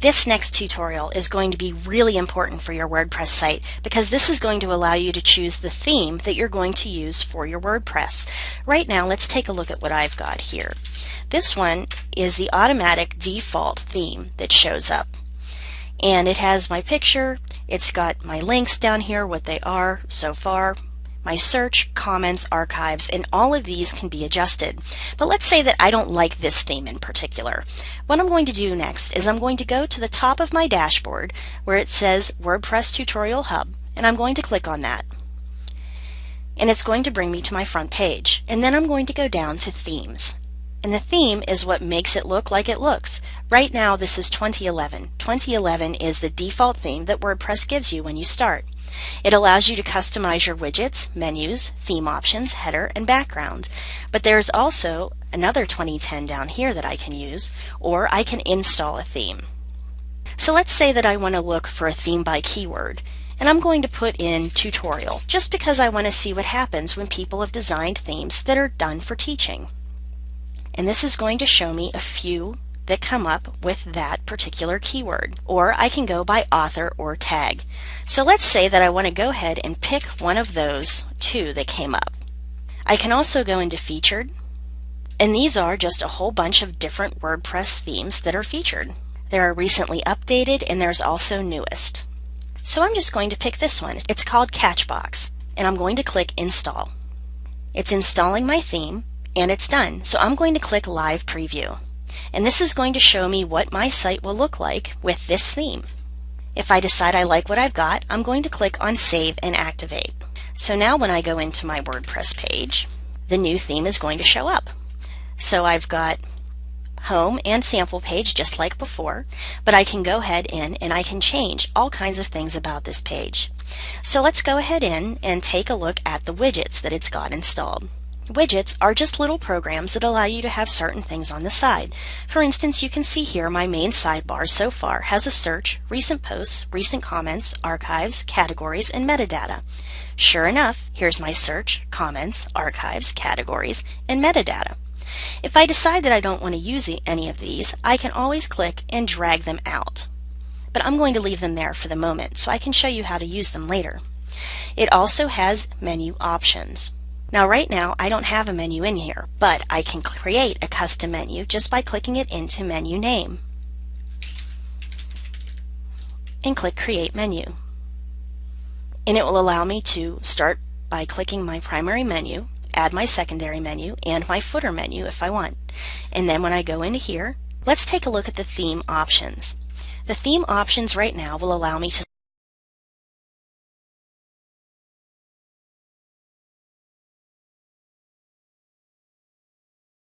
This next tutorial is going to be really important for your WordPress site because this is going to allow you to choose the theme that you're going to use for your WordPress. Right now, let's take a look at what I've got here. This one is the automatic default theme that shows up. And it has my picture, it's got my links down here, what they are so far, my search, comments, archives, and all of these can be adjusted. But let's say that I don't like this theme in particular. What I'm going to do next is I'm going to go to the top of my dashboard where it says WordPress Tutorial Hub, and I'm going to click on that. And it's going to bring me to my front page. And then I'm going to go down to Themes. And the theme is what makes it look like it looks. Right now this is 2011. 2011 is the default theme that WordPress gives you when you start. It allows you to customize your widgets, menus, theme options, header, and background. But there's also another 2010 down here that I can use, or I can install a theme. So let's say that I want to look for a theme by keyword. And I'm going to put in tutorial, just because I want to see what happens when people have designed themes that are done for teaching. And this is going to show me a few that come up with that particular keyword. Or I can go by author or tag. So let's say that I want to go ahead and pick one of those two that came up. I can also go into featured, and these are just a whole bunch of different WordPress themes that are featured. There are recently updated, and there's also newest. So I'm just going to pick this one. It's called Catchbox, and I'm going to click install. It's installing my theme, and it's done. So I'm going to click Live Preview. And this is going to show me what my site will look like with this theme. If I decide I like what I've got, I'm going to click on Save and Activate. So now when I go into my WordPress page, the new theme is going to show up. So I've got Home and Sample page just like before, but I can go ahead in and I can change all kinds of things about this page. So let's go ahead in and take a look at the widgets that it's got installed. Widgets are just little programs that allow you to have certain things on the side. For instance, you can see here my main sidebar so far has a search, recent posts, recent comments, archives, categories, and metadata. Sure enough, here's my search, comments, archives, categories, and metadata. If I decide that I don't want to use any of these, I can always click and drag them out. But I'm going to leave them there for the moment so I can show you how to use them later. It also has menu options. Now right now I don't have a menu in here, but I can create a custom menu just by clicking it into Menu Name and click Create Menu. And it will allow me to start by clicking my primary menu, add my secondary menu, and my footer menu if I want. And then when I go into here, let's take a look at the theme options. The theme options right now will allow me to